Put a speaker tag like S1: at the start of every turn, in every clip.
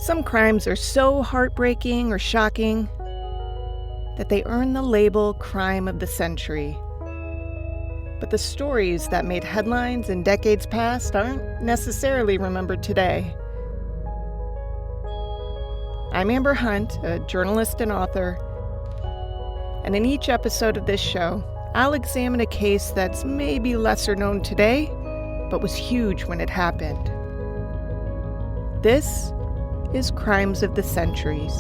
S1: Some crimes are so heartbreaking or shocking that they earn the label crime of the century. But the stories that made headlines in decades past aren't necessarily remembered today. I'm Amber Hunt, a journalist and author, and in each episode of this show, I'll examine a case that's maybe lesser known today, but was huge when it happened. This is Crimes of the Centuries.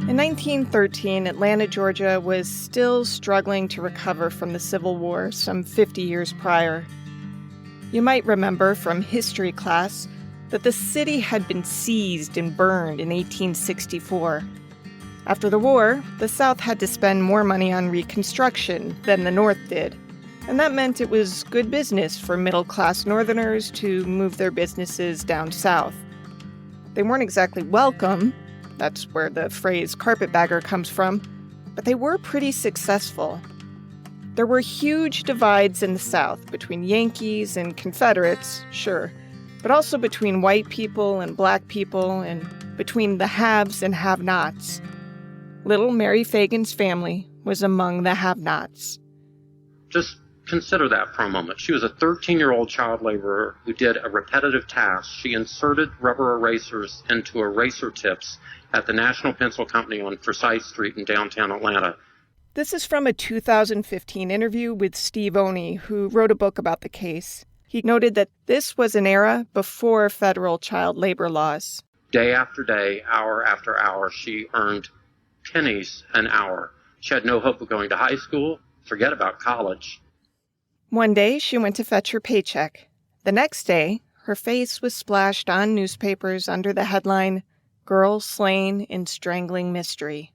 S1: In 1913, Atlanta, Georgia was still struggling to recover from the Civil War some 50 years prior. You might remember from history class that the city had been seized and burned in 1864. After the war, the South had to spend more money on reconstruction than the North did, and that meant it was good business for middle-class Northerners to move their businesses down south. They weren't exactly welcome. That's where the phrase carpetbagger comes from, but they were pretty successful. There were huge divides in the South between Yankees and Confederates, sure, but also between white people and black people and between the haves and have-nots. Little Mary Phagan's family was among the have-nots.
S2: Just consider that for a moment. She was a 13-year-old child laborer who did a repetitive task. She inserted rubber erasers into eraser tips at the National Pencil Company on Forsyth Street in downtown Atlanta.
S1: This is from a 2015 interview with Steve Oney, who wrote a book about the case. He noted that this was an era before federal child labor laws.
S2: Day after day, hour after hour, she earned pennies an hour. She had no hope of going to high school. Forget about college.
S1: One day, she went to fetch her paycheck. The next day, her face was splashed on newspapers under the headline, "Girl Slain in Strangling Mystery."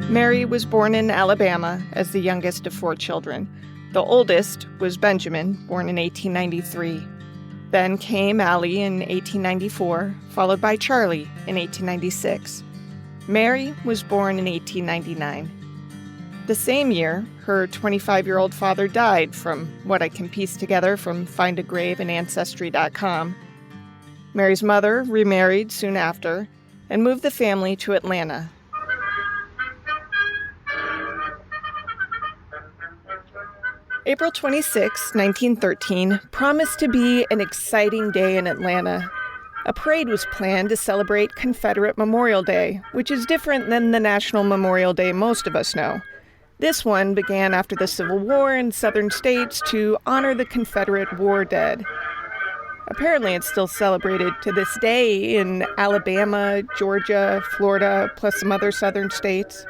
S1: Mary was born in Alabama as the youngest of 4 children. The oldest was Benjamin, born in 1893. Then came Allie in 1894, followed by Charlie in 1896. Mary was born in 1899. The same year, her 25-year-old father died, from what I can piece together from Find a Grave and Ancestry.com. Mary's mother remarried soon after and moved the family to Atlanta. April 26, 1913, promised to be an exciting day in Atlanta. A parade was planned to celebrate Confederate Memorial Day, which is different than the National Memorial Day most of us know. This one began after the Civil War in southern states to honor the Confederate war dead. Apparently, it's still celebrated to this day in Alabama, Georgia, Florida, plus some other southern states.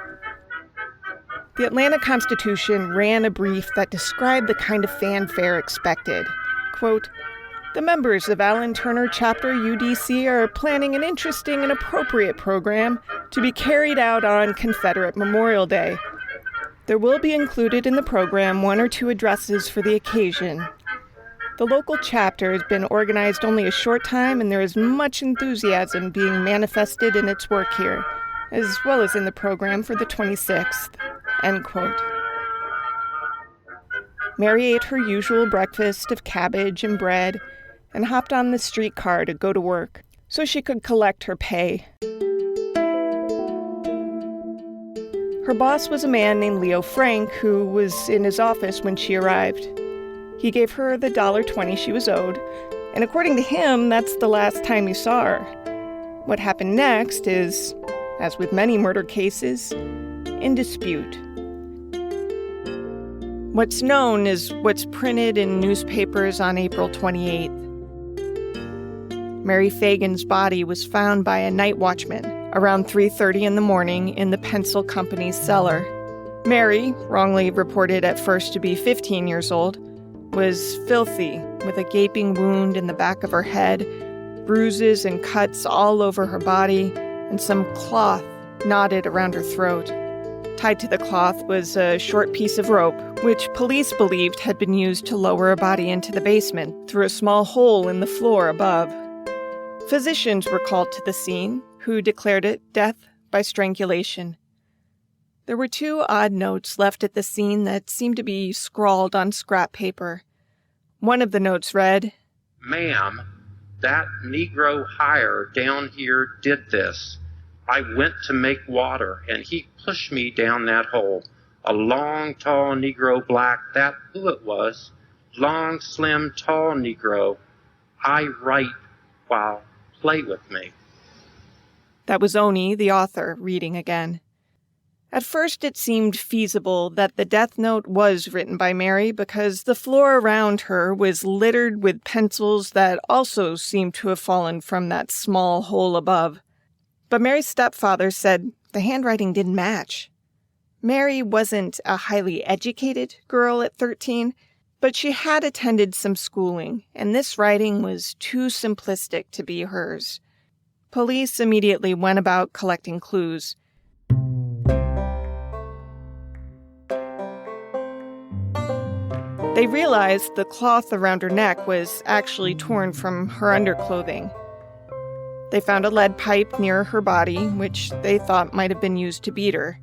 S1: The Atlanta Constitution ran a brief that described the kind of fanfare expected. Quote, "The members of Allen Turner Chapter UDC are planning an interesting and appropriate program to be carried out on Confederate Memorial Day. There will be included in the program 1 or 2 addresses for the occasion. The local chapter has been organized only a short time, and there is much enthusiasm being manifested in its work here, as well as in the program for the 26th. End quote. Mary ate her usual breakfast of cabbage and bread and hopped on the streetcar to go to work so she could collect her pay. Her boss was a man named Leo Frank, who was in his office when she arrived. He gave her the $1.20 she was owed, and according to him, that's the last time he saw her. What happened next is, as with many murder cases, in dispute. What's known is what's printed in newspapers on April 28th. Mary Phagan's body was found by a night watchman around 3:30 in the morning in the pencil company's cellar. Mary, wrongly reported at first to be 15 years old, was filthy, with a gaping wound in the back of her head, bruises and cuts all over her body, and some cloth knotted around her throat. Tied to the cloth was a short piece of rope, which police believed had been used to lower a body into the basement through a small hole in the floor above. Physicians were called to the scene, who declared it death by strangulation. There were 2 odd notes left at the scene that seemed to be scrawled on scrap paper. One of the notes read,
S2: "Ma'am, that Negro hire down here did this. I went to make water, and he pushed me down that hole. A long, tall Negro black, that who it was. Long, slim, tall Negro. I write while play with me."
S1: That was Oni, the author, reading again. At first it seemed feasible that the death note was written by Mary because the floor around her was littered with pencils that also seemed to have fallen from that small hole above. But Mary's stepfather said the handwriting didn't match. Mary wasn't a highly educated girl at 13, but she had attended some schooling, and this writing was too simplistic to be hers. Police immediately went about collecting clues. They realized the cloth around her neck was actually torn from her underclothing. They found a lead pipe near her body, which they thought might have been used to beat her.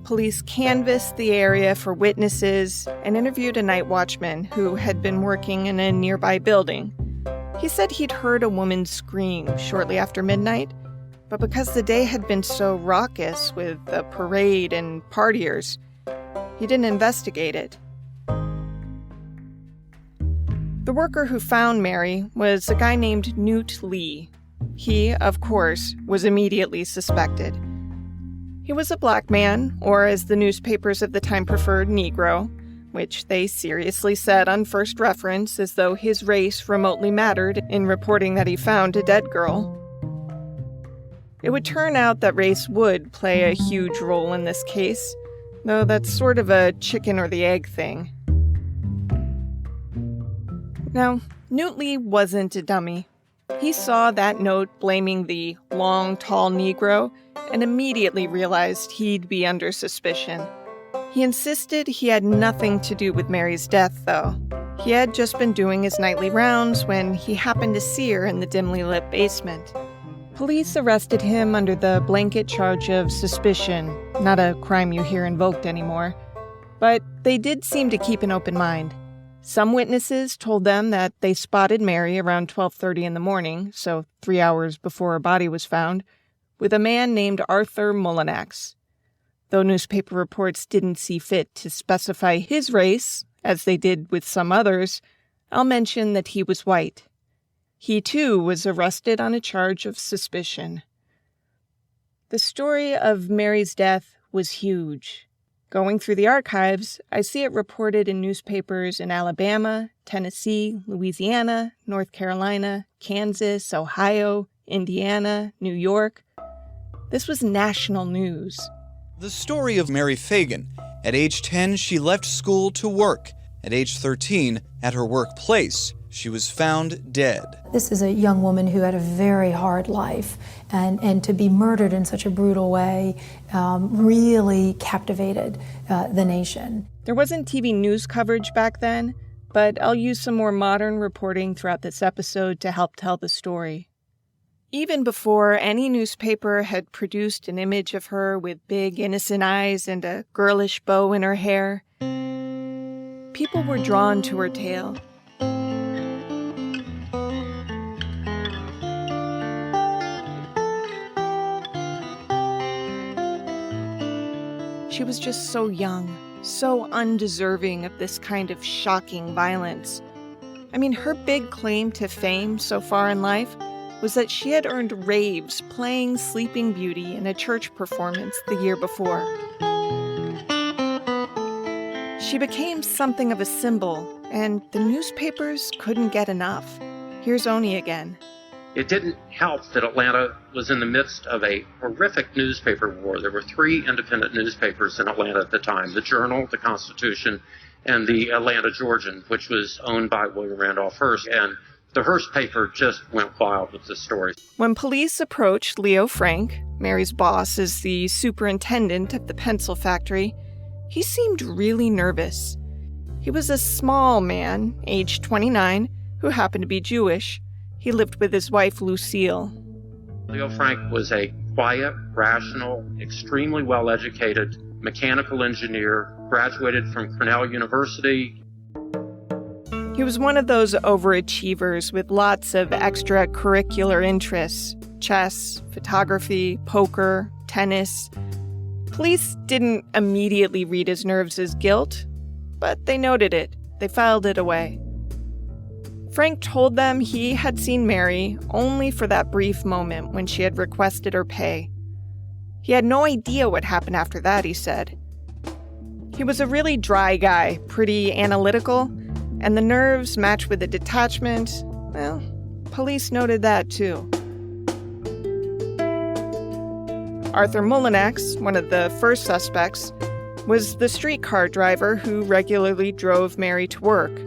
S1: Police canvassed the area for witnesses and interviewed a night watchman who had been working in a nearby building. He said he'd heard a woman scream shortly after midnight, but because the day had been so raucous with a parade and partiers, he didn't investigate it. The worker who found Mary was a guy named Newt Lee. He, of course, was immediately suspected. He was a black man, or as the newspapers of the time preferred, Negro, which they seriously said on first reference as though his race remotely mattered in reporting that he found a dead girl. It would turn out that race would play a huge role in this case, though that's sort of a chicken or the egg thing. Now, Newt Lee wasn't a dummy. He saw that note blaming the long, tall Negro and immediately realized he'd be under suspicion. He insisted he had nothing to do with Mary's death, though. He had just been doing his nightly rounds when he happened to see her in the dimly lit basement. Police arrested him under the blanket charge of suspicion, not a crime you hear invoked anymore. But they did seem to keep an open mind. Some witnesses told them that they spotted Mary around 12:30 in the morning, so 3 hours before her body was found, with a man named Arthur Mullinax. Though newspaper reports didn't see fit to specify his race, as they did with some others, I'll mention that he was white. He, too, was arrested on a charge of suspicion. The story of Mary's death was huge. Going through the archives, I see it reported in newspapers in Alabama, Tennessee, Louisiana, North Carolina, Kansas, Ohio, Indiana, New York. This was national news.
S3: The story of Mary Phagan. At age 10, she left school to work. At age 13, at her workplace, she was found dead.
S4: This is a young woman who had a very hard life, and to be murdered in such a brutal way really captivated the nation.
S1: There wasn't TV news coverage back then, but I'll use some more modern reporting throughout this episode to help tell the story. Even before any newspaper had produced an image of her with big, innocent eyes and a girlish bow in her hair, people were drawn to her tale. She was just so young, so undeserving of this kind of shocking violence. I mean, her big claim to fame so far in life was that she had earned raves playing Sleeping Beauty in a church performance the year before. She became something of a symbol, and the newspapers couldn't get enough. Here's Oni again.
S2: It didn't help that Atlanta was in the midst of a horrific newspaper war. There were 3 independent newspapers in Atlanta at the time, the Journal, the Constitution, and the Atlanta Georgian, which was owned by William Randolph Hearst. And the Hearst paper just went wild with this story.
S1: When police approached Leo Frank, Mary's boss as the superintendent of the pencil factory, he seemed really nervous. He was a small man, aged 29, who happened to be Jewish. he lived with his wife, Lucille.
S2: Leo Frank was a quiet, rational, extremely well-educated mechanical engineer, graduated from Cornell University.
S1: He was one of those overachievers with lots of extracurricular interests: chess, photography, poker, tennis. Police didn't immediately read his nerves as guilt, but they noted it. They filed it away. Frank told them he had seen Mary only for that brief moment when she had requested her pay. He had no idea what happened after that, he said. He was a really dry guy, pretty analytical, and the nerves matched with the detachment. Well, police noted that too. Arthur Mullinex, one of the first suspects, was the streetcar driver who regularly drove Mary to work.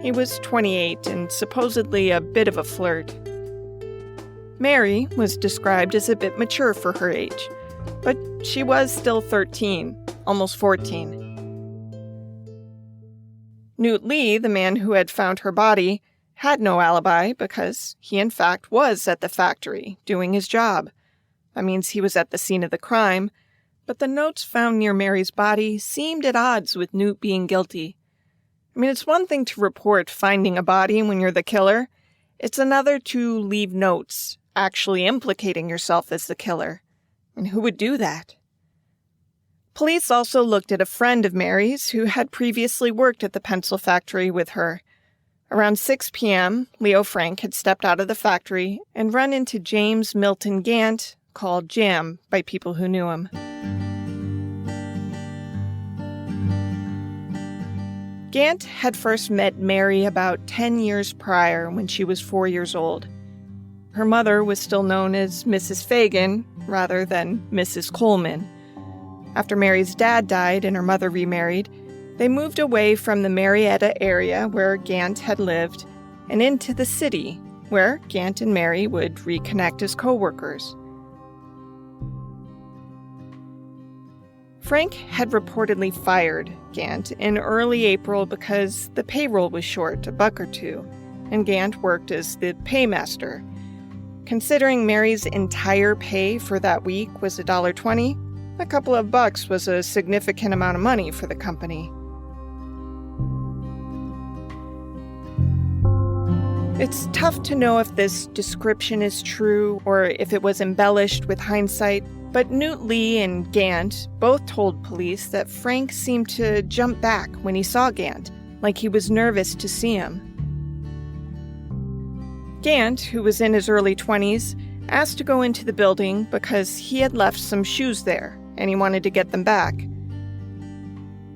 S1: He was 28 and supposedly a bit of a flirt. Mary was described as a bit mature for her age, but she was still 13, almost 14. Newt Lee, the man who had found her body, had no alibi because he in fact was at the factory doing his job. That means he was at the scene of the crime, but the notes found near Mary's body seemed at odds with Newt being guilty. I mean, it's one thing to report finding a body when you're the killer. It's another to leave notes, actually implicating yourself as the killer. And who would do that? Police also looked at a friend of Mary's who had previously worked at the pencil factory with her. Around 6 p.m., Leo Frank had stepped out of the factory and run into James Milton Gant, called Jam by people who knew him. Gant had first met Mary about 10 years prior when she was 4 years old. Her mother was still known as Mrs. Phagan rather than Mrs. Coleman. After Mary's dad died and her mother remarried, they moved away from the Marietta area where Gant had lived and into the city, where Gant and Mary would reconnect as co-workers. Frank had reportedly fired Gant in early April because the payroll was short a buck or two, and Gant worked as the paymaster. Considering Mary's entire pay for that week was $1.20, a couple of bucks was a significant amount of money for the company. It's tough to know if this description is true or if it was embellished with hindsight, but Newt Lee and Gant both told police that Frank seemed to jump back when he saw Gant, like he was nervous to see him. Gant, who was in his early 20s, asked to go into the building because he had left some shoes there and he wanted to get them back.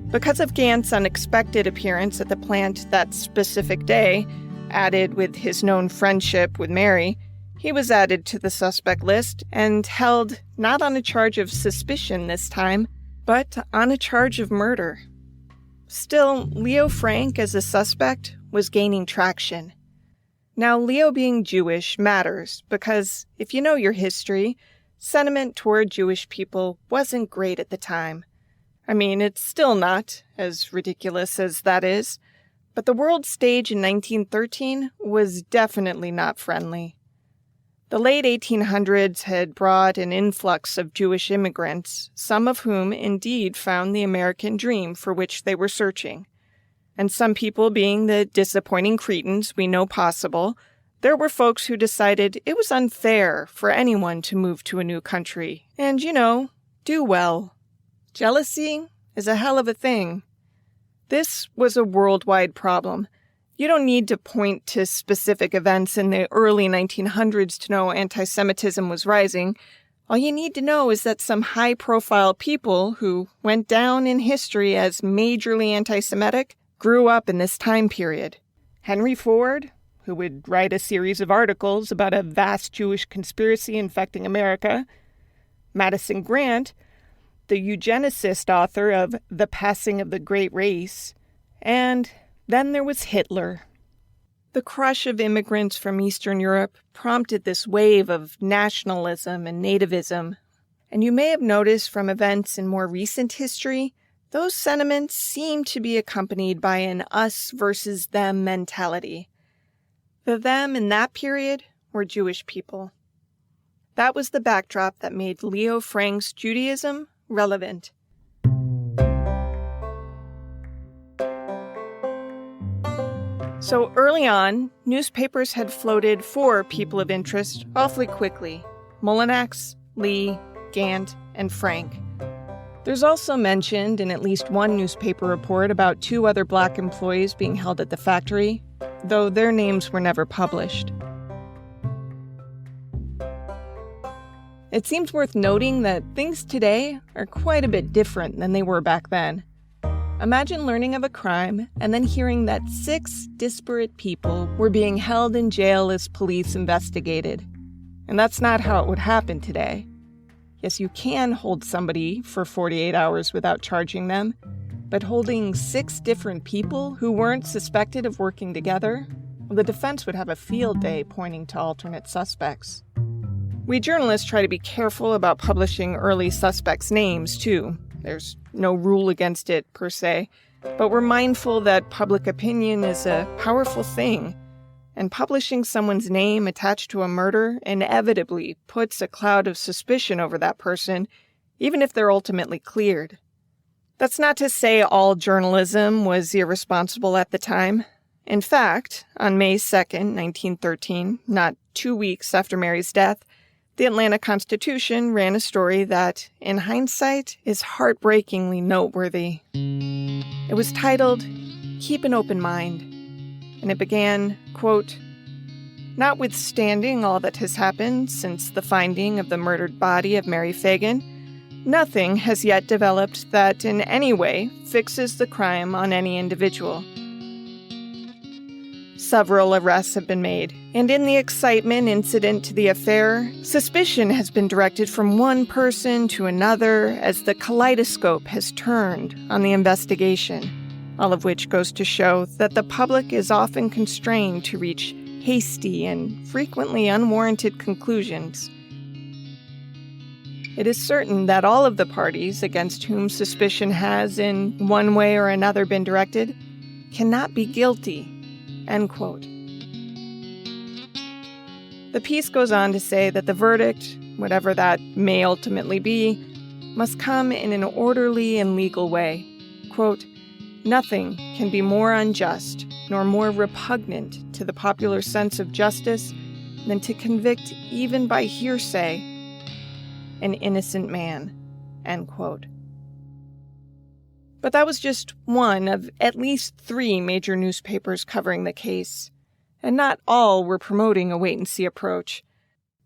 S1: Because of Gant's unexpected appearance at the plant that specific day, added with his known friendship with Mary, he was added to the suspect list and held not on a charge of suspicion this time, but on a charge of murder. Still, Leo Frank as a suspect was gaining traction. Now, Leo being Jewish matters because, if you know your history, sentiment toward Jewish people wasn't great at the time. I mean, it's still not, as ridiculous as that is, but the world stage in 1913 was definitely not friendly. The late 1800s had brought an influx of Jewish immigrants, some of whom indeed found the American dream for which they were searching. And some people being the disappointing cretins we know possible, there were folks who decided it was unfair for anyone to move to a new country and, do well. Jealousy is a hell of a thing. This was a worldwide problem. You don't need to point to specific events in the early 1900s to know anti-Semitism was rising. All you need to know is that some high-profile people who went down in history as majorly anti-Semitic grew up in this time period. Henry Ford, who would write a series of articles about a vast Jewish conspiracy infecting America. Madison Grant, the eugenicist author of The Passing of the Great Race. And then there was Hitler. The crush of immigrants from Eastern Europe prompted this wave of nationalism and nativism. And you may have noticed from events in more recent history, those sentiments seem to be accompanied by an us versus them mentality. The them in that period were Jewish people. That was the backdrop that made Leo Frank's Judaism relevant. So early on, newspapers had floated 4 people of interest awfully quickly: Mullinax, Lee, Gant, and Frank. There's also mentioned in at least one newspaper report about 2 other black employees being held at the factory, though their names were never published. It seems worth noting that things today are quite a bit different than they were back then. Imagine learning of a crime and then hearing that 6 disparate people were being held in jail as police investigated. And that's not how it would happen today. Yes, you can hold somebody for 48 hours without charging them, but holding 6 different people who weren't suspected of working together, well, the defense would have a field day pointing to alternate suspects. We journalists try to be careful about publishing early suspects' names, too. There's no rule against it, per se, but we're mindful that public opinion is a powerful thing, and publishing someone's name attached to a murder inevitably puts a cloud of suspicion over that person, even if they're ultimately cleared. That's not to say all journalism was irresponsible at the time. In fact, on May 2nd, 1913, not 2 weeks after Mary's death, the Atlanta Constitution ran a story that, in hindsight, is heartbreakingly noteworthy. It was titled, "Keep an Open Mind," and it began, quote, "Notwithstanding all that has happened since the finding of the murdered body of Mary Phagan, nothing has yet developed that in any way fixes the crime on any individual. Several arrests have been made, and in the excitement incident to the affair, suspicion has been directed from one person to another as the kaleidoscope has turned on the investigation, all of which goes to show that the public is often constrained to reach hasty and frequently unwarranted conclusions. It is certain that all of the parties against whom suspicion has, in one way or another, been directed, cannot be guilty." End quote. The piece goes on to say that the verdict, whatever that may ultimately be, must come in an orderly and legal way. Quote, "Nothing can be more unjust nor more repugnant to the popular sense of justice than to convict, even by hearsay, an innocent man." End quote. But that was just one of at least 3 major newspapers covering the case, and not all were promoting a wait-and-see approach.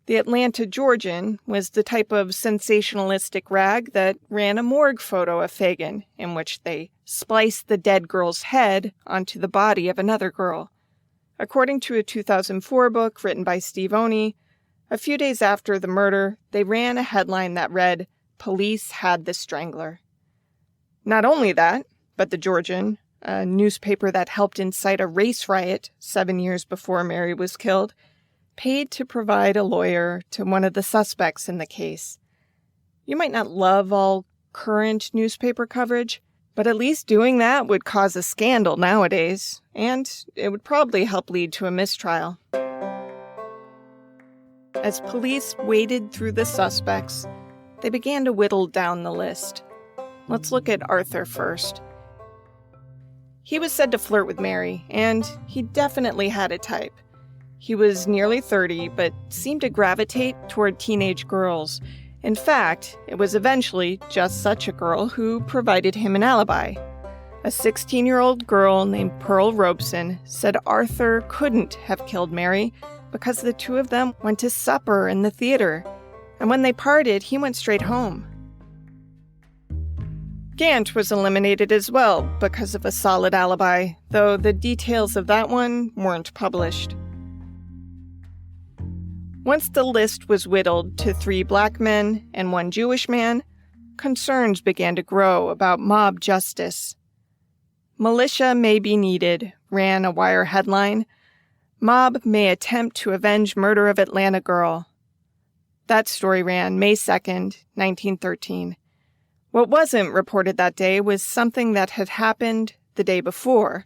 S1: The Atlanta Georgian was the type of sensationalistic rag that ran a morgue photo of Phagan, in which they spliced the dead girl's head onto the body of another girl. According to a 2004 book written by Steve Oney, a few days after the murder, they ran a headline that read, "Police had the strangler." Not only that, but the Georgian, a newspaper that helped incite a race riot 7 years before Mary was killed, paid to provide a lawyer to one of the suspects in the case. You might not love all current newspaper coverage, but at least doing that would cause a scandal nowadays, and it would probably help lead to a mistrial. As police waded through the suspects, they began to whittle down the list. Let's look at Arthur first. He was said to flirt with Mary, and he definitely had a type. He was nearly 30, but seemed to gravitate toward teenage girls. In fact, it was eventually just such a girl who provided him an alibi. A 16-year-old girl named Pearl Robeson said Arthur couldn't have killed Mary because the 2 of them went to supper in the theater, and when they parted, he went straight home. Gant was eliminated as well because of a solid alibi, though the details of that one weren't published. Once the list was whittled to 3 black men and 1 Jewish man, concerns began to grow about mob justice. "Militia may be needed," ran a Wire headline. "Mob may attempt to avenge murder of Atlanta girl." That story ran May 2nd, 1913. What wasn't reported that day was something that had happened the day before.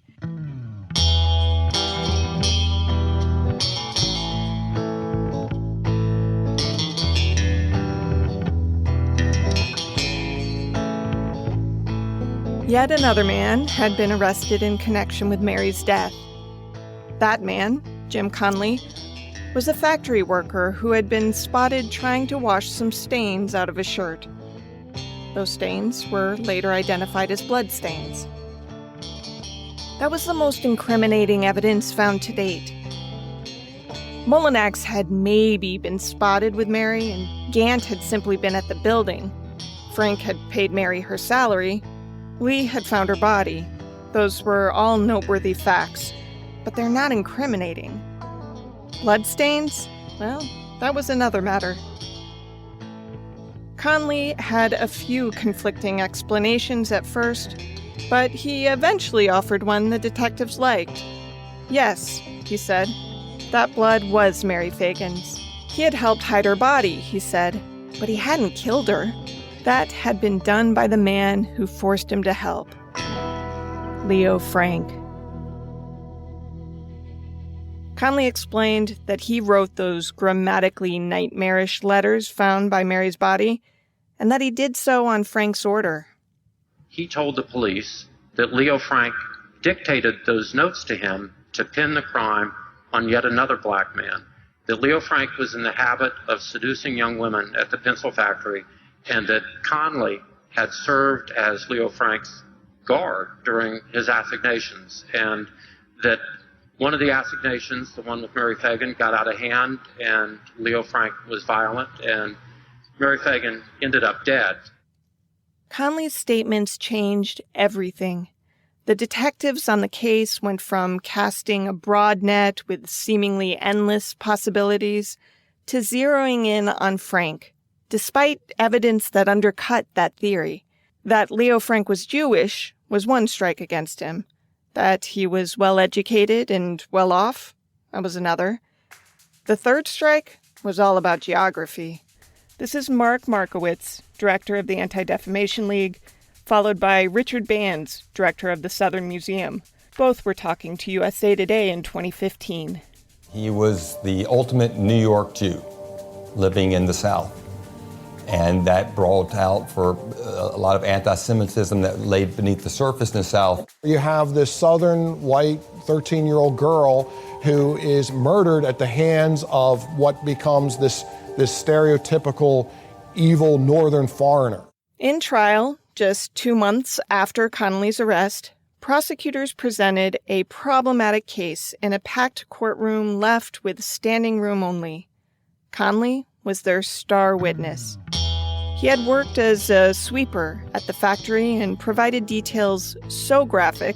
S1: Yet another man had been arrested in connection with Mary's death. That man, Jim Conley, was a factory worker who had been spotted trying to wash some stains out of his shirt. Those stains were later identified as blood stains. That was the most incriminating evidence found to date. Mullinax had maybe been spotted with Mary, and Gant had simply been at the building. Frank had paid Mary her salary. Lee had found her body. Those were all noteworthy facts, but they're not incriminating. Bloodstains? Well, that was another matter. Conley had a few conflicting explanations at first, but he eventually offered one the detectives liked. Yes, he said, that blood was Mary Phagan's. He had helped hide her body, he said, but he hadn't killed her. That had been done by the man who forced him to help. Leo Frank. Conley explained that he wrote those grammatically nightmarish letters found by Mary's body, and that he did so on Frank's order.
S2: He told the police that Leo Frank dictated those notes to him to pin the crime on yet another black man, that Leo Frank was in the habit of seducing young women at the pencil factory, and that Conley had served as Leo Frank's guard during his assignations, and that one of the assignations, the one with Mary Phagan, got out of hand, and Leo Frank was violent, and Mary Phagan ended up dead.
S1: Conley's statements changed everything. The detectives on the case went from casting a broad net with seemingly endless possibilities to zeroing in on Frank, despite evidence that undercut that theory. That Leo Frank was Jewish was one strike against him. That he was well-educated and well-off, that was another. The third strike was all about geography. This is Mark Markowitz, director of the Anti-Defamation League, followed by Richard Bands, director of the Southern Museum. Both were talking to USA Today in 2015.
S5: He was the ultimate New York Jew living in the South. And that brought out for a lot of anti-Semitism that lay beneath the surface in the South.
S6: You have this southern white 13-year-old girl who is murdered at the hands of what becomes this stereotypical evil northern foreigner.
S1: In trial, just 2 months after Conley's arrest, prosecutors presented a problematic case in a packed courtroom left with standing room only. Conley was their star witness. He had worked as a sweeper at the factory and provided details so graphic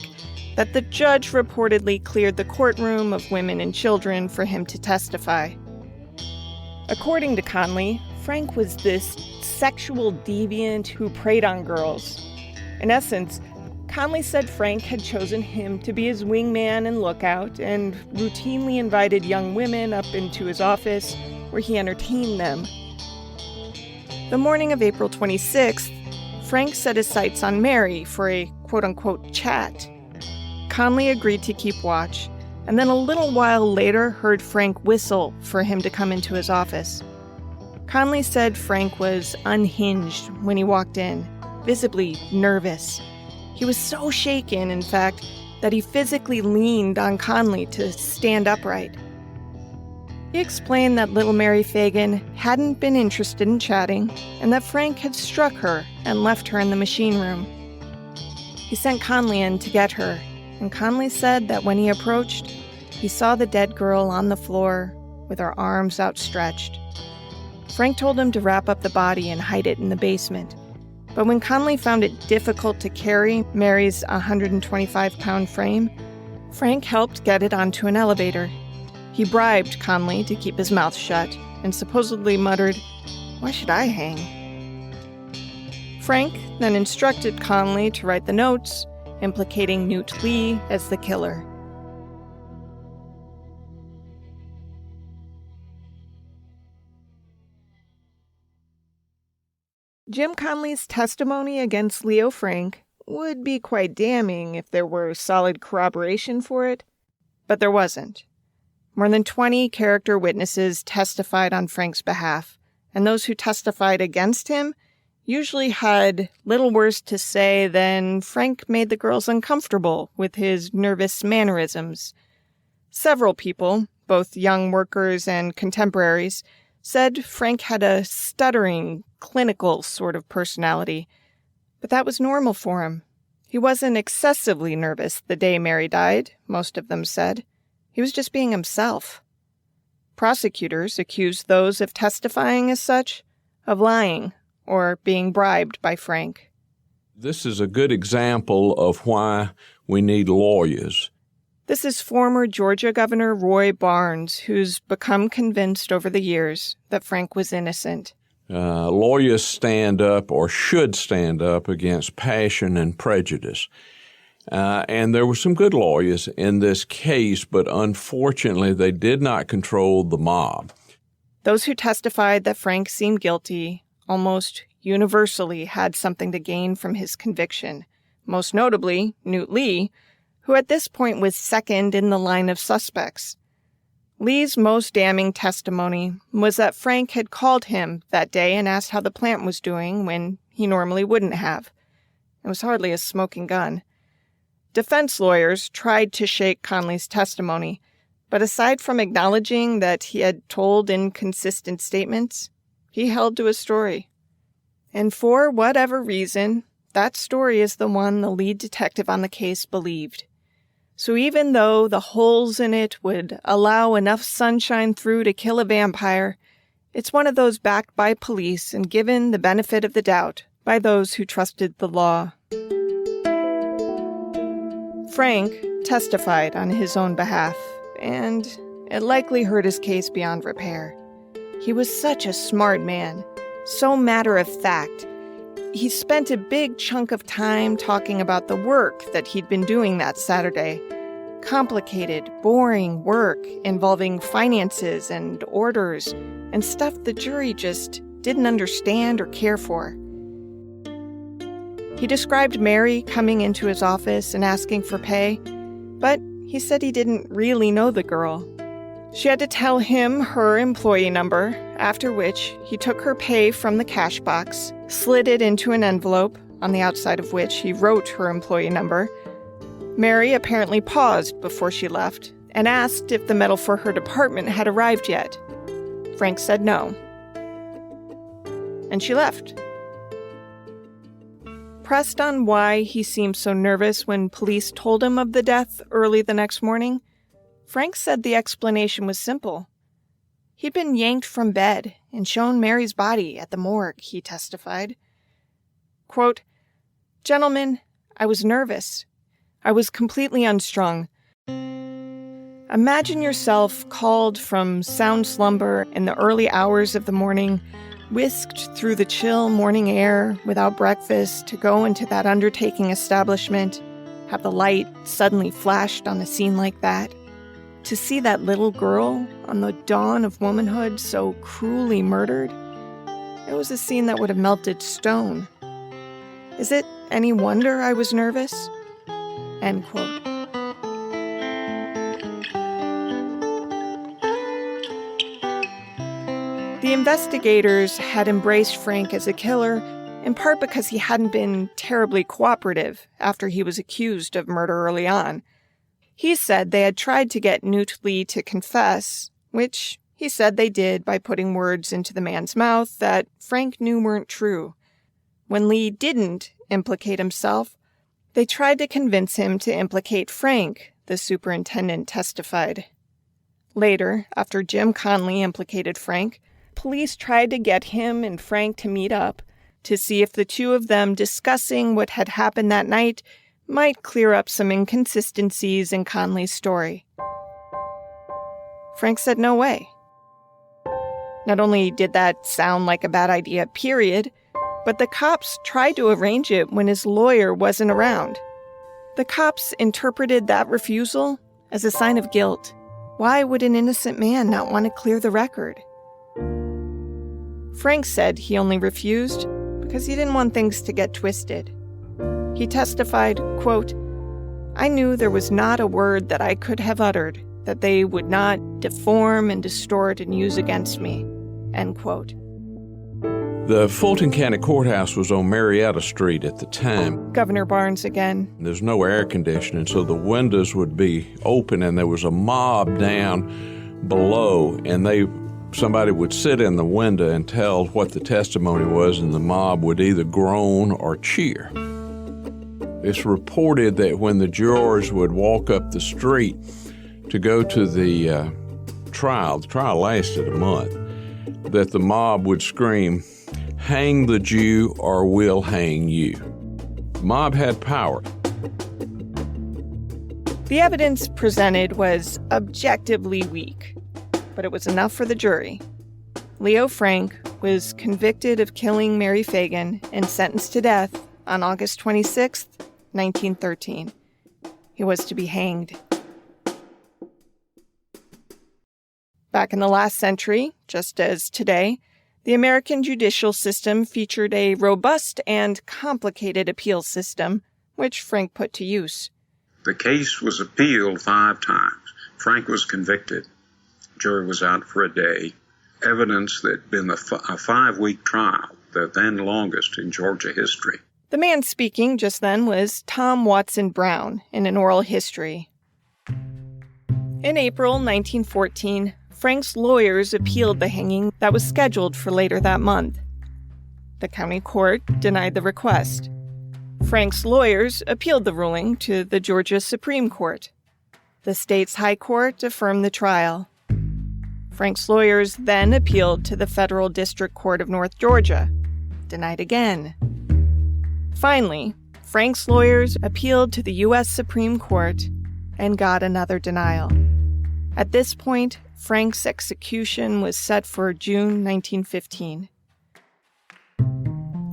S1: that the judge reportedly cleared the courtroom of women and children for him to testify. According to Conley, Frank was this sexual deviant who preyed on girls. In essence, Conley said Frank had chosen him to be his wingman and lookout and routinely invited young women up into his office where he entertained them. The morning of April 26th, Frank set his sights on Mary for a quote-unquote chat. Conley agreed to keep watch, and then a little while later heard Frank whistle for him to come into his office. Conley said Frank was unhinged when he walked in, visibly nervous. He was so shaken, in fact, that he physically leaned on Conley to stand upright. He explained that little Mary Phagan hadn't been interested in chatting and that Frank had struck her and left her in the machine room. He sent Conley in to get her, and Conley said that when he approached, he saw the dead girl on the floor with her arms outstretched. Frank told him to wrap up the body and hide it in the basement. But when Conley found it difficult to carry Mary's 125-pound frame, Frank helped get it onto an elevator. He bribed Conley to keep his mouth shut and supposedly muttered, "Why should I hang?" Frank then instructed Conley to write the notes, implicating Newt Lee as the killer. Jim Conley's testimony against Leo Frank would be quite damning if there were solid corroboration for it, but there wasn't. More than 20 character witnesses testified on Frank's behalf, and those who testified against him usually had little worse to say than Frank made the girls uncomfortable with his nervous mannerisms. Several people, both young workers and contemporaries, said Frank had a stuttering, clinical sort of personality, but that was normal for him. He wasn't excessively nervous the day Mary died, most of them said. He was just being himself. Prosecutors accused those of testifying as such of lying or being bribed by Frank.
S7: This is a good example of why we need lawyers.
S1: This is former Georgia Governor Roy Barnes, who's become convinced over the years that Frank was innocent.
S7: Lawyers stand up or should stand up against passion and prejudice. And there were some good lawyers in this case, but unfortunately they did not control the mob.
S1: Those who testified that Frank seemed guilty almost universally had something to gain from his conviction, most notably Newt Lee, who at this point was second in the line of suspects. Lee's most damning testimony was that Frank had called him that day and asked how the plant was doing when he normally wouldn't have. It was hardly a smoking gun. Defense lawyers tried to shake Conley's testimony, but aside from acknowledging that he had told inconsistent statements, he held to his story. And for whatever reason, that story is the one the lead detective on the case believed. So even though the holes in it would allow enough sunshine through to kill a vampire, it's one of those backed by police and given the benefit of the doubt by those who trusted the law. Frank testified on his own behalf, and it likely hurt his case beyond repair. He was such a smart man, so matter-of-fact. He spent a big chunk of time talking about the work that he'd been doing that Saturday. Complicated, boring work involving finances and orders and stuff the jury just didn't understand or care for. He described Mary coming into his office and asking for pay, but he said he didn't really know the girl. She had to tell him her employee number, after which he took her pay from the cash box, slid it into an envelope, on the outside of which he wrote her employee number. Mary apparently paused before she left and asked if the medal for her department had arrived yet. Frank said no. And she left. Pressed on why he seemed so nervous when police told him of the death early the next morning, Frank said the explanation was simple. He'd been yanked from bed and shown Mary's body at the morgue, he testified. Quote, "Gentlemen, I was nervous. I was completely unstrung. Imagine yourself called from sound slumber in the early hours of the morning, whisked through the chill morning air without breakfast to go into that undertaking establishment, have the light suddenly flashed on a scene like that. To see that little girl on the dawn of womanhood so cruelly murdered, it was a scene that would have melted stone. Is it any wonder I was nervous?" End quote. The investigators had embraced Frank as a killer, in part because he hadn't been terribly cooperative after he was accused of murder early on. He said they had tried to get Newt Lee to confess, which he said they did by putting words into the man's mouth that Frank knew weren't true. When Lee didn't implicate himself, they tried to convince him to implicate Frank, the superintendent testified. Later, after Jim Conley implicated Frank, police tried to get him and Frank to meet up to see if the two of them discussing what had happened that night might clear up some inconsistencies in Conley's story. Frank said no way. Not only did that sound like a bad idea, period, but the cops tried to arrange it when his lawyer wasn't around. The cops interpreted that refusal as a sign of guilt. Why would an innocent man not want to clear the record? Frank said he only refused because he didn't want things to get twisted. He testified, quote, "I knew there was not a word that I could have uttered that they would not deform and distort and use against me," end quote.
S7: The Fulton County Courthouse was on Marietta Street at the time.
S1: Governor Barnes again.
S7: There's no air conditioning, so the windows would be open, and there was a mob down below, and somebody would sit in the window and tell what the testimony was, and the mob would either groan or cheer. It's reported that when the jurors would walk up the street to go to the trial lasted a month, that the mob would scream, "Hang the Jew or we'll hang you." The mob had power.
S1: The evidence presented was objectively weak, but it was enough for the jury. Leo Frank was convicted of killing Mary Phagan and sentenced to death on August 26, 1913. He was to be hanged. Back in the last century, just as today, the American judicial system featured a robust and complicated appeal system, which Frank put to use.
S8: The case was appealed 5 times. Frank was convicted. Jury was out for a day. Evidence that had been a 5-week trial, the then longest in Georgia history.
S1: The man speaking just then was Tom Watson Brown in an oral history. In April 1914, Frank's lawyers appealed the hanging that was scheduled for later that month. The county court denied the request. Frank's lawyers appealed the ruling to the Georgia Supreme Court. The state's high court affirmed the trial. Frank's lawyers then appealed to the Federal District Court of North Georgia. Denied again. Finally, Frank's lawyers appealed to the U.S. Supreme Court and got another denial. At this point, Frank's execution was set for June 1915.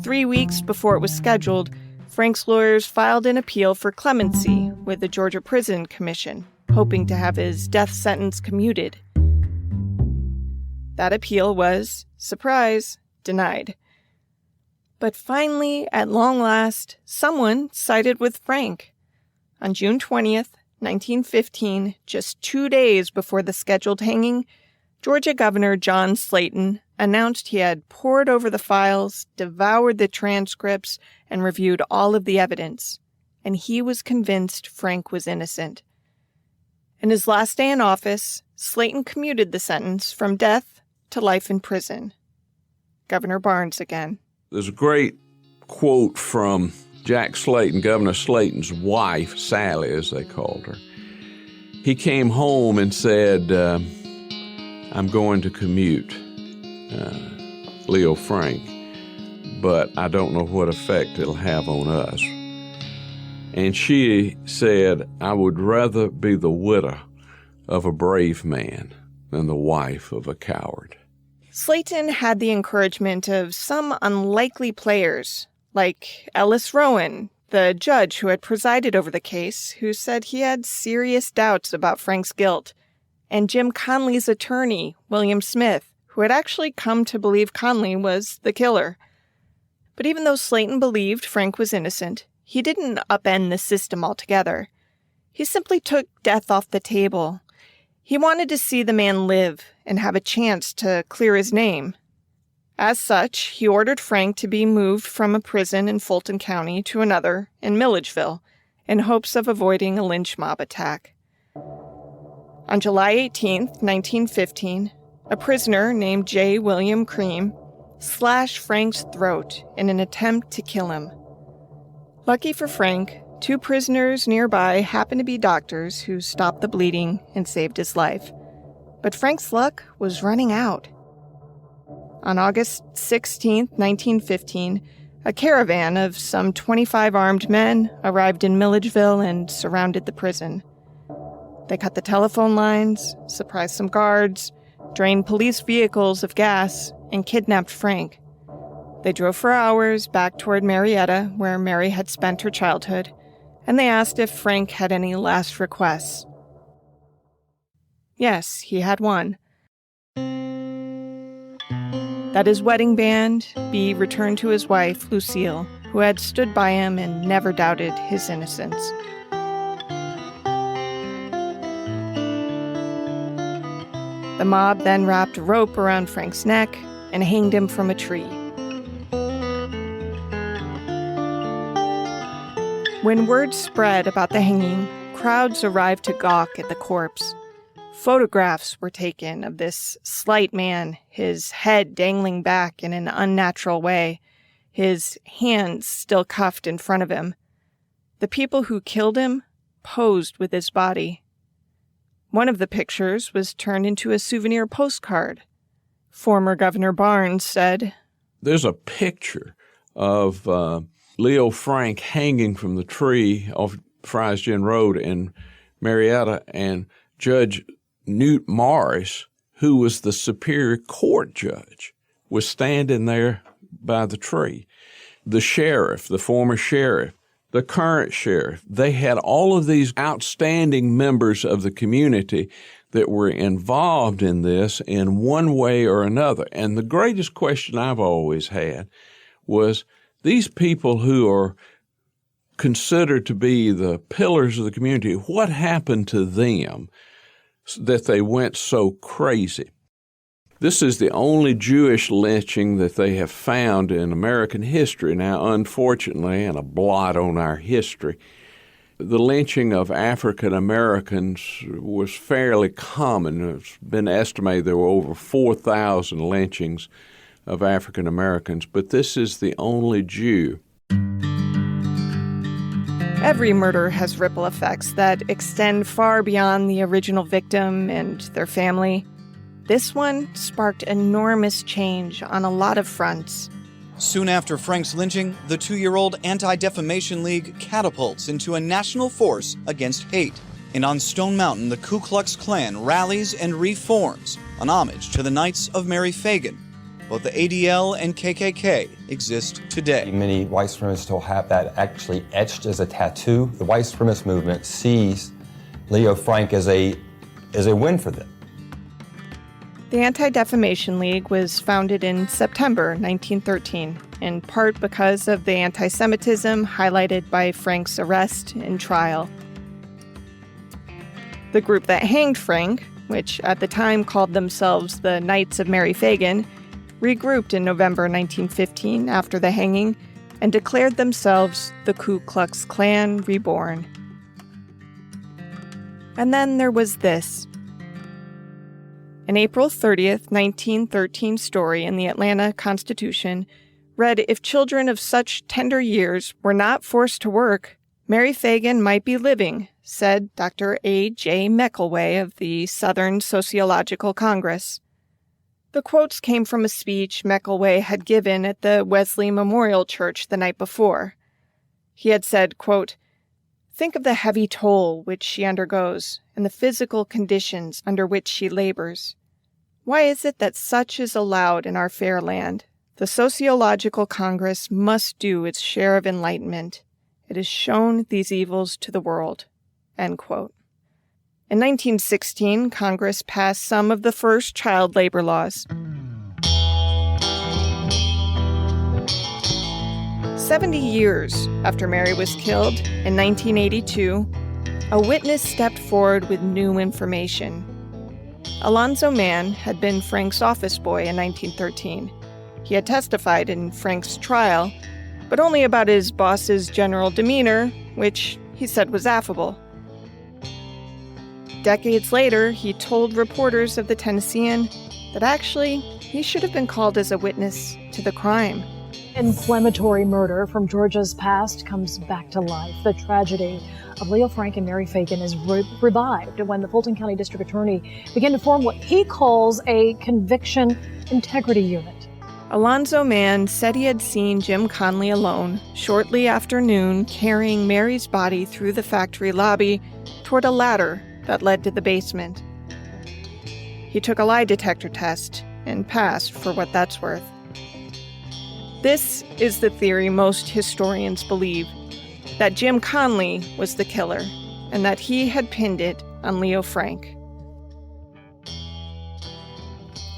S1: 3 weeks before it was scheduled, Frank's lawyers filed an appeal for clemency with the Georgia Prison Commission, hoping to have his death sentence commuted. That appeal was, surprise, denied. But finally, at long last, someone sided with Frank. On June 20th, 1915, just 2 days before the scheduled hanging, Georgia Governor John Slayton announced he had pored over the files, devoured the transcripts, and reviewed all of the evidence, and he was convinced Frank was innocent. In his last day in office, Slayton commuted the sentence from death to life in prison. Governor Barnes again.
S7: There's a great quote from Jack Slayton, Governor Slayton's wife, Sally, as they called her. He came home and said, I'm going to commute Leo Frank, but I don't know what effect it'll have on us. And she said, I would rather be the widow of a brave man than the wife of a coward.
S1: Slayton had the encouragement of some unlikely players, like Ellis Rowan, the judge who had presided over the case, who said he had serious doubts about Frank's guilt, and Jim Conley's attorney, William Smith, who had actually come to believe Conley was the killer. But even though Slayton believed Frank was innocent, he didn't upend the system altogether. He simply took death off the table. He wanted to see the man live and have a chance to clear his name. As such, he ordered Frank to be moved from a prison in Fulton County to another in Milledgeville in hopes of avoiding a lynch mob attack. On July 18, 1915, a prisoner named J. William Cream slashed Frank's throat in an attempt to kill him. Lucky for Frank, 2 prisoners nearby happened to be doctors who stopped the bleeding and saved his life. But Frank's luck was running out. On August 16, 1915, a caravan of some 25 armed men arrived in Milledgeville and surrounded the prison. They cut the telephone lines, surprised some guards, drained police vehicles of gas, and kidnapped Frank. They drove for hours back toward Marietta, where Mary had spent her childhood, and they asked if Frank had any last requests. Yes, he had one. That his wedding band be returned to his wife, Lucille, who had stood by him and never doubted his innocence. The mob then wrapped a rope around Frank's neck and hanged him from a tree. When word spread about the hanging, crowds arrived to gawk at the corpse. Photographs were taken of this slight man, his head dangling back in an unnatural way, his hands still cuffed in front of him. The people who killed him posed with his body. One of the pictures was turned into a souvenir postcard. Former Governor Barnes said,
S7: "There's a picture of Leo Frank hanging from the tree off Fry's Gin Road in Marietta, and Judge Newt Morris, who was the Superior Court judge, was standing there by the tree. The sheriff, the former sheriff, the current sheriff, they had all of these outstanding members of the community that were involved in this in one way or another. And the greatest question I've always had was, these people who are considered to be the pillars of the community, what happened to them that they went so crazy? This is the only Jewish lynching that they have found in American history. Now, unfortunately, and a blot on our history, the lynching of African Americans was fairly common. It's been estimated there were over 4,000 lynchings of African Americans, but this is the only Jew.
S1: Every murder has ripple effects that extend far beyond the original victim and their family. This one sparked enormous change on a lot of fronts.
S3: Soon after Frank's lynching, the 2-year-old Anti-Defamation League catapults into a national force against hate. And on Stone Mountain, the Ku Klux Klan rallies and reforms, an homage to the Knights of Mary Phagan. Both the ADL and KKK exist today.
S5: Many white supremacists still have that actually etched as a tattoo. The white supremacist movement sees Leo Frank as a win for them.
S1: The Anti-Defamation League was founded in September 1913, in part because of the anti-Semitism highlighted by Frank's arrest and trial. The group that hanged Frank, which at the time called themselves the Knights of Mary Phagan, regrouped in November 1915 after the hanging and declared themselves the Ku Klux Klan Reborn. And then there was this. An April 30th, 1913 story in the Atlanta Constitution read, if children of such tender years were not forced to work, Mary Phagan might be living, said Dr. A.J. Meckelway of the Southern Sociological Congress. The quotes came from a speech Meckelway had given at the Wesley Memorial Church the night before. He had said, quote, "Think of the heavy toll which she undergoes and the physical conditions under which she labors. Why is it that such is allowed in our fair land? The Sociological Congress must do its share of enlightenment. It has shown these evils to the world." End quote. In 1916, Congress passed some of the first child labor laws. 70 years after Mary was killed, in 1982, a witness stepped forward with new information. Alonzo Mann had been Frank's office boy in 1913. He had testified in Frank's trial, but only about his boss's general demeanor, which he said was affable. Decades later, he told reporters of the Tennessean that actually he should have been called as a witness to the crime.
S9: Inflammatory murder from Georgia's past comes back to life. The tragedy of Leo Frank and Mary Phagan is revived when the Fulton County District Attorney began to form what he calls a conviction integrity unit.
S1: Alonzo Mann said he had seen Jim Conley alone shortly after noon carrying Mary's body through the factory lobby toward a ladder that led to the basement. He took a lie detector test and passed for what that's worth. This is the theory most historians believe, that Jim Conley was the killer and that he had pinned it on Leo Frank.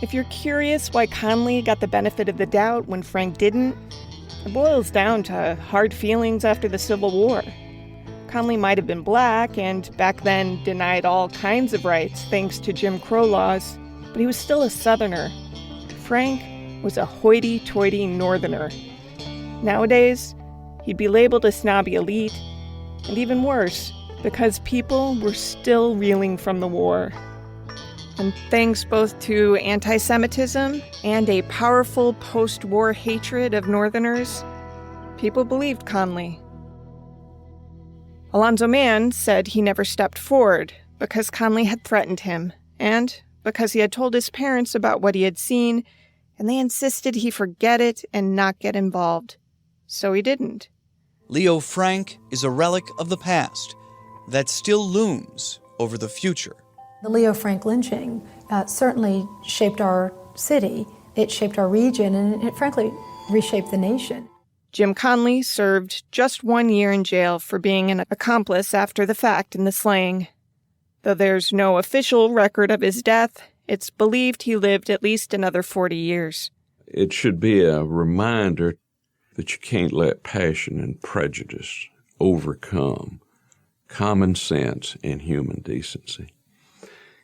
S1: If you're curious why Conley got the benefit of the doubt when Frank didn't, it boils down to hard feelings after the Civil War. Conley might have been black and back then denied all kinds of rights thanks to Jim Crow laws, but he was still a Southerner. Frank was a hoity-toity Northerner. Nowadays, he'd be labeled a snobby elite, And even worse, because people were still reeling from the war. And thanks both to anti-Semitism and a powerful post-war hatred of Northerners, people believed Conley. Alonzo Mann said he never stepped forward because Conley had threatened him, and because he had told his parents about what he had seen, and they insisted he forget it and not get involved. So he didn't.
S3: Leo Frank is a relic of the past that still looms over the future.
S4: The Leo Frank lynching certainly shaped our city, it shaped our region, and it frankly reshaped the nation.
S1: Jim Conley served just 1 year in jail for being an accomplice after the fact in the slaying. Though there's no official record of his death, it's believed he lived at least another 40 years.
S7: It should be a reminder that you can't let passion and prejudice overcome common sense and human decency.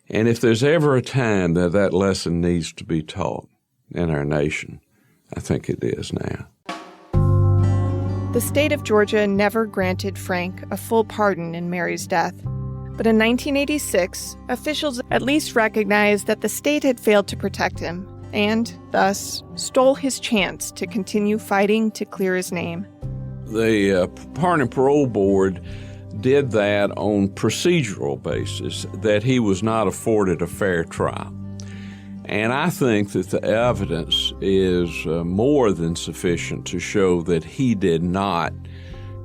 S7: And if there's ever a time that that lesson needs to be taught in our nation, I think it is now.
S1: The state of Georgia never granted Frank a full pardon in Mary's death. But in 1986, officials at least recognized that the state had failed to protect him, and thus stole his chance to continue fighting to clear his name.
S7: The Pardon and Parole Board did that on procedural basis, that he was not afforded a fair trial. And I think that the evidence is more than sufficient to show that he did not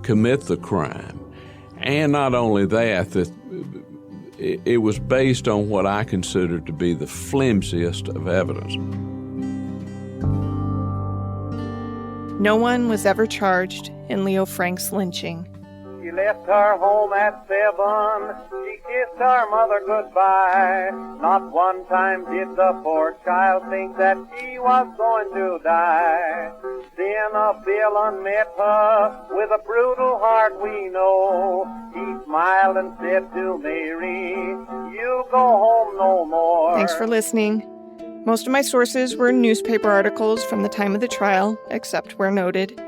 S7: commit the crime. And not only that it was based on what I consider to be the flimsiest of evidence.
S1: No one was ever charged in Leo Frank's lynching.
S10: She left her home at 7. She kissed her mother goodbye. Not one time did the poor child think that she was going to die. Then a villain met her with a brutal heart, we know. He smiled and said to Mary, "You'll go home no more."
S1: Thanks for listening. Most of my sources were newspaper articles from the time of the trial, except where noted.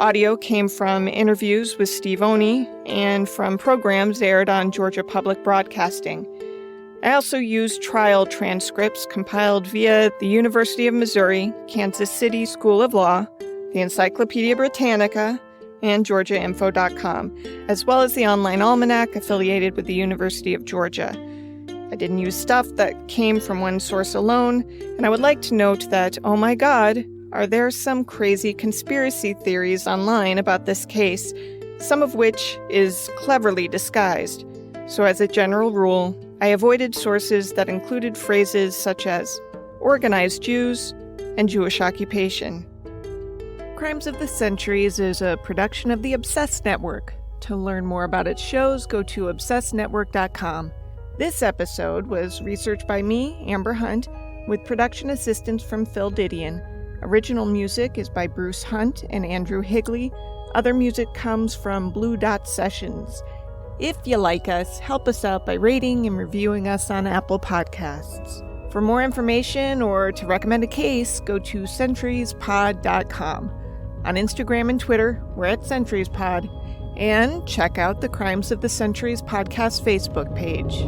S1: Audio came from interviews with Steve Oney and from programs aired on Georgia Public Broadcasting. I also used trial transcripts compiled via the University of Missouri, Kansas City School of Law, the Encyclopedia Britannica, and GeorgiaInfo.com, as well as the online almanac affiliated with the University of Georgia. I didn't use stuff that came from one source alone, and I would like to note that, oh my God, are there some crazy conspiracy theories online about this case, some of which is cleverly disguised. So as a general rule, I avoided sources that included phrases such as organized Jews and Jewish occupation. Crimes of the Centuries is a production of the Obsessed Network. To learn more about its shows, go to obsessednetwork.com. This episode was researched by me, Amber Hunt, with production assistance from Phil Didion. Original music is by Bruce Hunt and Andrew Higley. Other music comes from Blue Dot Sessions. If you like us, help us out by rating and reviewing us on Apple Podcasts. For more information or to recommend a case, go to centuriespod.com. On Instagram and Twitter, we're at CenturiesPod. And check out the Crimes of the Centuries podcast Facebook page.